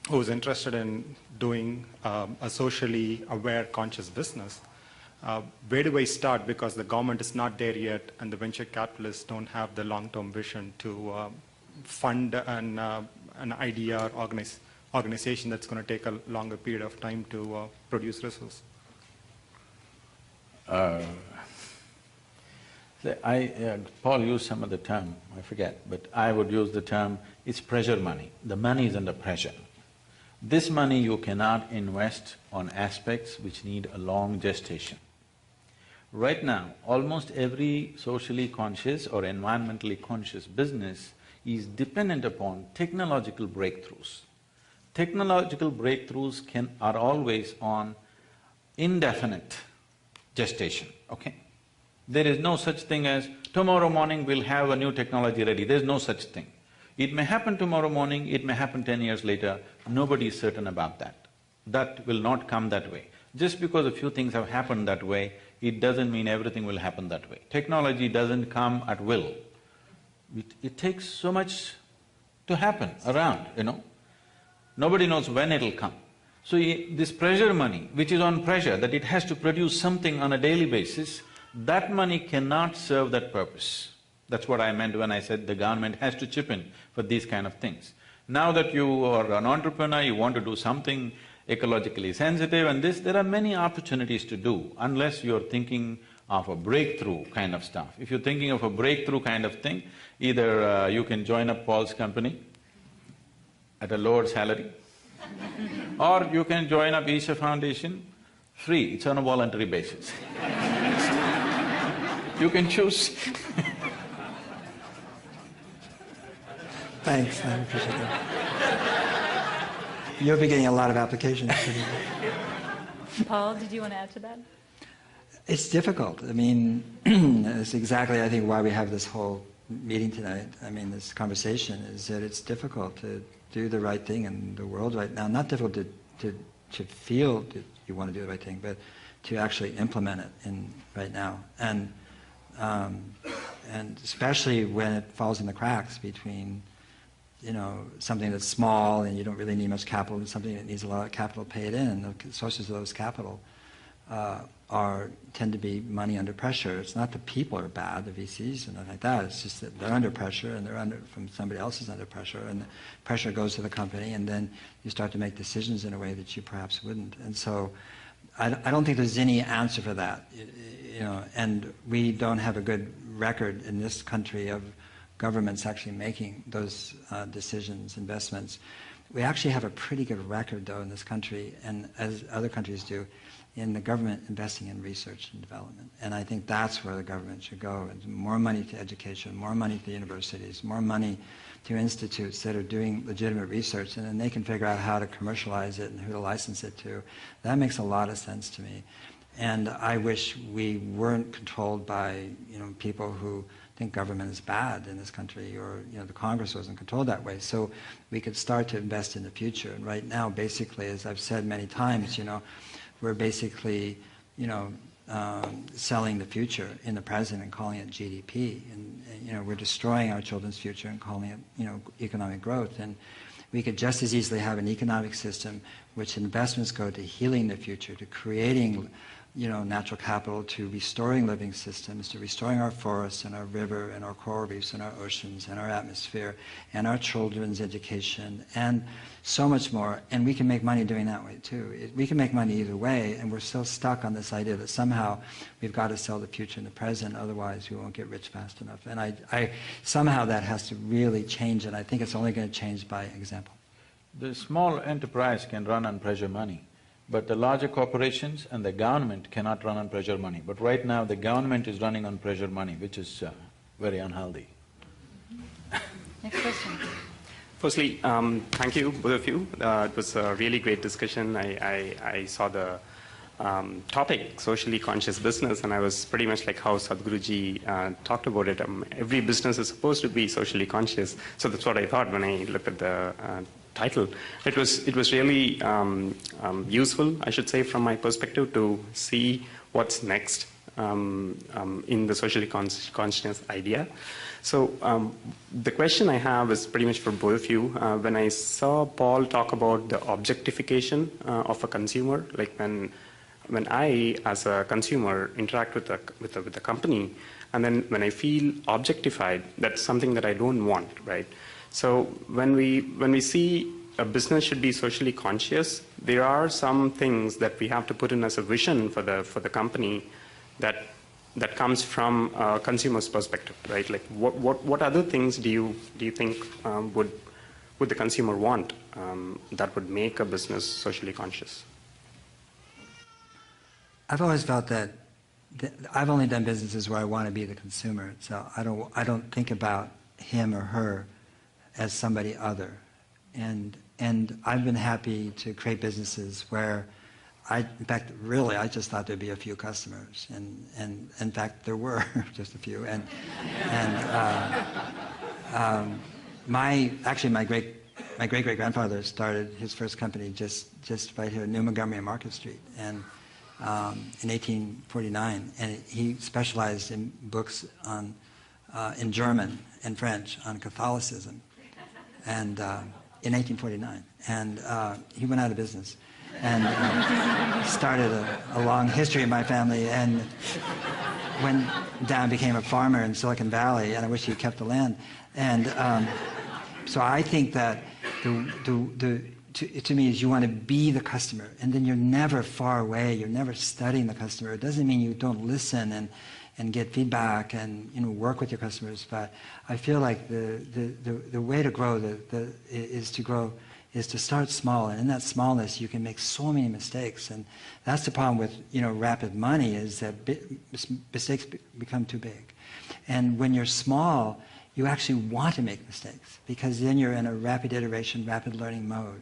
who is interested in doing a socially aware conscious business, where do I start? Because the government is not there yet and the venture capitalists don't have the long-term vision to fund an idea or organization that's going to take a longer period of time to produce results. Paul used some other term, I forget, but I would use the term, it's pressure money. The money is under pressure. This money you cannot invest on aspects which need a long gestation. Right now, almost every socially conscious or environmentally conscious business is dependent upon technological breakthroughs. Technological breakthroughs are always on indefinite gestation, okay? There is no such thing as, tomorrow morning we'll have a new technology ready, there's no such thing. It may happen tomorrow morning, it may happen 10 years later, nobody is certain about that. That will not come that way. Just because a few things have happened that way, it doesn't mean everything will happen that way. Technology doesn't come at will. It takes so much to happen around, you know. Nobody knows when it'll come. So this pressure money, which is on pressure, that it has to produce something on a daily basis, that money cannot serve that purpose. That's what I meant when I said the government has to chip in for these kind of things. Now that you are an entrepreneur, you want to do something ecologically sensitive and this, there are many opportunities to do, unless you're thinking of a breakthrough kind of stuff. If you're thinking of a breakthrough kind of thing, either you can join up Paul's company at a lower salary, or you can join up Isha Foundation, free, it's on a voluntary basis. You can choose. Thanks, I appreciate that. You'll be getting a lot of applications. Paul, did you want to add to that? It's difficult. I mean, it's exactly, I think, why we have this whole meeting tonight, I mean, this conversation, is that it's difficult to do the right thing in the world right now. Not difficult to feel that you want to do the right thing, but to actually implement it right now. And especially when it falls in the cracks between, something that's small and you don't really need much capital and something that needs a lot of capital paid in. The sources of those capital tend to be money under pressure. It's not the people are bad, the VCs and nothing like that. It's just that they're under pressure and from somebody else is under pressure, and the pressure goes to the company, and then you start to make decisions in a way that you perhaps wouldn't. And so I don't think there's any answer for that. And we don't have a good record in this country of governments actually making those decisions, investments. We actually have a pretty good record, though, in this country, and as other countries do, in the government investing in research and development. And I think that's where the government should go. And more money to education, more money to universities, more money to institutes that are doing legitimate research, and then they can figure out how to commercialize it and who to license it to. That makes a lot of sense to me. And I wish we weren't controlled by people who think government is bad in this country, or the Congress wasn't controlled that way. So we could start to invest in the future. And right now, basically, as I've said many times, we're basically, selling the future in the present and calling it GDP. And we're destroying our children's future and calling it, economic growth. And we could just as easily have an economic system which investments go to healing the future, to creating, natural capital, to restoring living systems, to restoring our forests and our river and our coral reefs and our oceans and our atmosphere and our children's education and so much more. And we can make money doing that way too. We can make money either way, and we're still stuck on this idea that somehow we've got to sell the future in the present, otherwise we won't get rich fast enough. And I somehow that has to really change, and I think it's only going to change by example. The small enterprise can run on pressure money, but the larger corporations and the government cannot run on pressure money. But right now, the government is running on pressure money, which is very unhealthy. Next question. Firstly, thank you, both of you. It was a really great discussion. I saw the topic, socially conscious business, and I was pretty much like how Sadhguruji talked about it. Every business is supposed to be socially conscious. So that's what I thought when I looked at the title. It was really useful, I should say, from my perspective, to see what's next in the socially conscious idea. So the question I have is pretty much for both of you. When I saw Paul talk about the objectification of a consumer, like when I, as a consumer, interact with a company, and then when I feel objectified, that's something that I don't want, right? So when we see a business should be socially conscious, there are some things that we have to put in as a vision for the company that comes from a consumer's perspective, right? Like what other things do you think would the consumer want that would make a business socially conscious? I've always felt that I've only done businesses where I want to be the consumer, so I don't think about him or her as somebody other. And I've been happy to create businesses where in fact, really, I just thought there'd be a few customers, and in fact, there were just a few. My great grandfather started his first company just right here in New Montgomery and Market Street, and in 1849, and he specialized in books in German and French on Catholicism, and in 1849, and he went out of business. And started a long history in my family, and went down, became a farmer in Silicon Valley, and I wish he kept the land. And so I think that to me is you want to be the customer, and then you're never far away, you're never studying the customer. It doesn't mean you don't listen and get feedback and work with your customers, but I feel like the way to grow is to start small, and in that smallness you can make so many mistakes, and that's the problem with rapid money, is that mistakes become too big. And when you're small, you actually want to make mistakes, because then you're in a rapid iteration, rapid learning mode.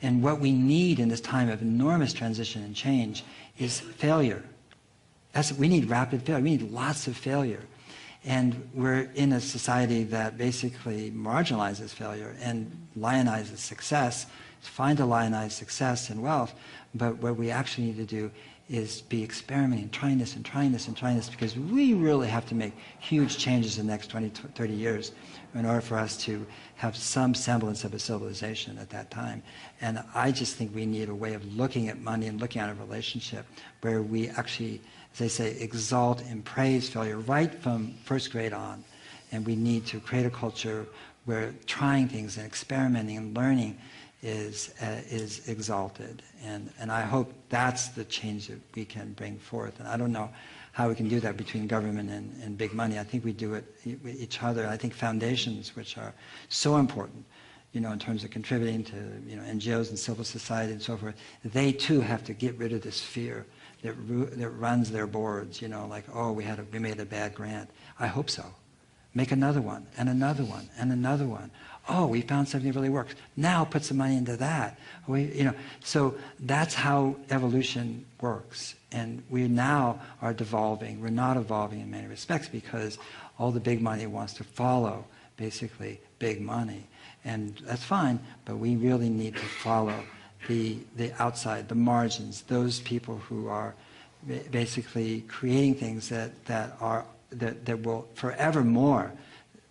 And what we need in this time of enormous transition and change is failure. We need rapid failure. We need lots of failure. And we're in a society that basically marginalizes failure and lionizes success. It's fine to lionize success and wealth, but what we actually need to do is be experimenting, trying this and trying this and trying this, because we really have to make huge changes in the next 20, 30 years in order for us to have some semblance of a civilization at that time. And I just think we need a way of looking at money and looking at a relationship where we actually, as they say, exalt and praise failure right from first grade on. And we need to create a culture where trying things and experimenting and learning is exalted. And I hope that's the change that we can bring forth. And I don't know how we can do that between government and big money. I think we do it with each other. I think foundations, which are so important, in terms of contributing to NGOs and civil society and so forth, they too have to get rid of this fear that runs their boards, like, oh, we made a bad grant. I hope so. Make another one, and another one, and another one. Oh, we found something that really works. Now put some money into that. So that's how evolution works. And we now are devolving. We're not evolving in many respects because all the big money wants to follow, basically, big money. And that's fine, but we really need to follow the outside, the margins, those people who are basically creating things that will forevermore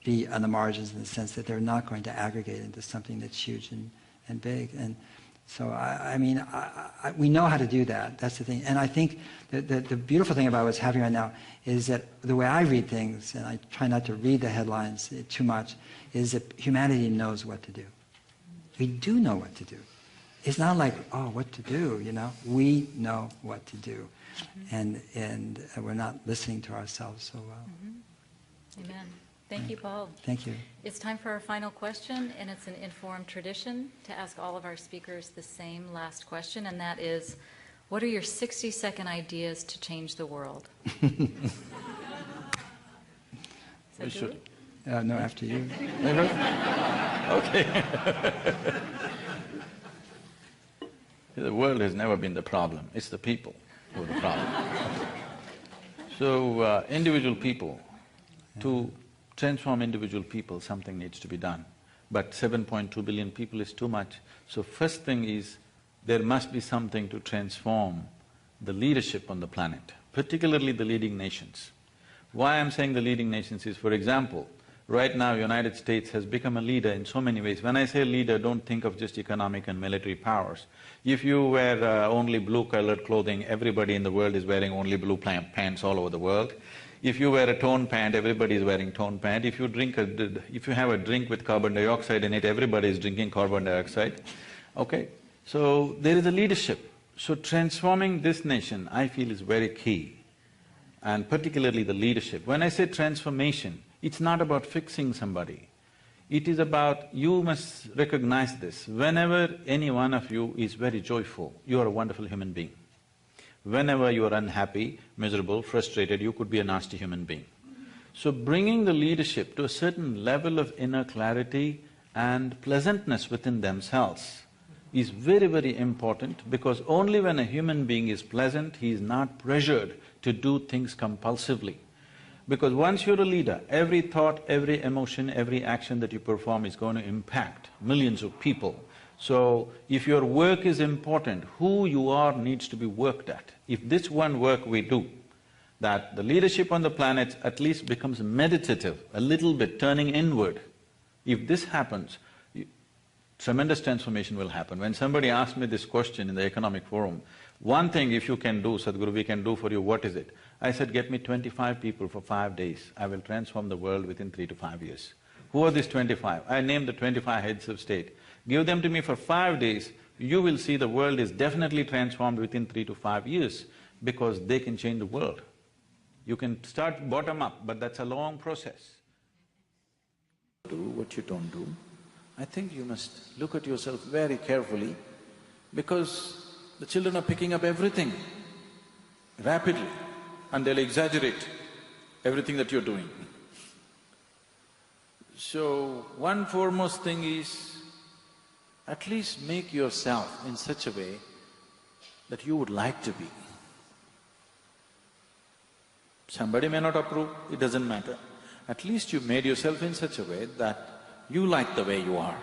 be on the margins, in the sense that they're not going to aggregate into something that's huge and big. And so, we know how to do that. That's the thing. And I think that the beautiful thing about what's happening right now is that the way I read things, and I try not to read the headlines too much, is that humanity knows what to do. We do know what to do. It's not like, oh, what to do, We know what to do. And we're not listening to ourselves so well. Amen. Thank you, Paul. Thank you. It's time for our final question, and it's an informed tradition to ask all of our speakers the same last question, and that is, what are your 60-second ideas to change the world? We should. No, after you. Okay. The world has never been the problem. It's the people who are the problem. So, individual people, to transform individual people, something needs to be done. But 7.2 billion people is too much. So first thing is, there must be something to transform the leadership on the planet, particularly the leading nations. Why I'm saying the leading nations is, for example, right now United States has become a leader in so many ways. When I say leader, don't think of just economic and military powers. If you wear only blue-colored clothing, everybody in the world is wearing only blue pants all over the world. If you wear a tone pant, everybody is wearing tone pant. If you have a drink with carbon dioxide in it, everybody is drinking carbon dioxide. Okay? So there is a leadership. So transforming this nation, I feel, is very key, and particularly the leadership. When I say transformation, it's not about fixing somebody. It is about, you must recognize this, whenever any one of you is very joyful, you are a wonderful human being. Whenever you are unhappy, miserable, frustrated, you could be a nasty human being. So bringing the leadership to a certain level of inner clarity and pleasantness within themselves is very, very important, because only when a human being is pleasant, he is not pressured to do things compulsively. Because once you're a leader, every thought, every emotion, every action that you perform is going to impact millions of people. So, if your work is important, who you are needs to be worked at. If this one work we do, that the leadership on the planet at least becomes meditative, a little bit turning inward, if this happens, tremendous transformation will happen. When somebody asked me this question in the economic forum, one thing if you can do, Sadhguru, we can do for you, what is it? I said, get me 25 people for 5 days, I will transform the world within 3 to 5 years. Who are these 25? I named the 25 heads of state. Give them to me for 5 days, you will see the world is definitely transformed within 3 to 5 years, because they can change the world. You can start bottom up, but that's a long process. Do what you don't do. I think you must look at yourself very carefully, because the children are picking up everything rapidly, and they'll exaggerate everything that you're doing. So, one foremost thing is, at least make yourself in such a way that you would like to be. Somebody may not approve, it doesn't matter. At least you made yourself in such a way that you like the way you are.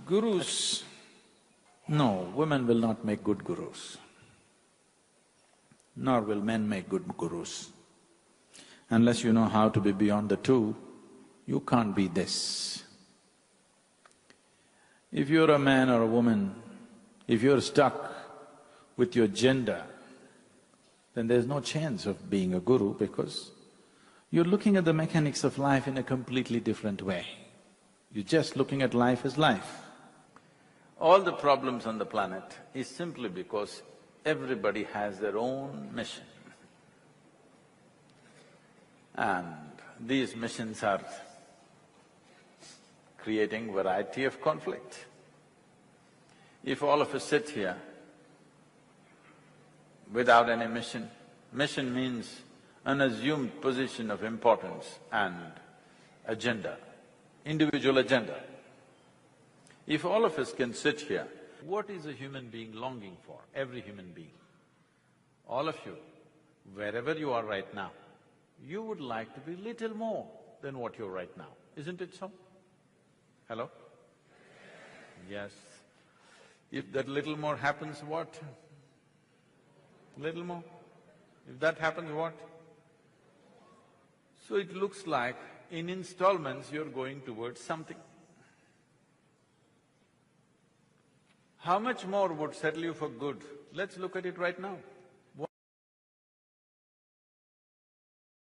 Gurus, no, women will not make good gurus, nor will men make good gurus. Unless you know how to be beyond the two, you can't be this. If you're a man or a woman, if you're stuck with your gender, then there's no chance of being a guru because you're looking at the mechanics of life in a completely different way. You're just looking at life as life. All the problems on the planet is simply because everybody has their own mission. And these missions are creating variety of conflict. If all of us sit here without any mission, mission means an assumed position of importance and agenda, individual agenda. If all of us can sit here, what is a human being longing for? Every human being. All of you, wherever you are right now, you would like to be little more than what you're right now, isn't it so? Hello? Yes. If that little more happens, what? Little more? If that happens, what? So it looks like in installments you're going towards something. How much more would settle you for good? Let's look at it right now.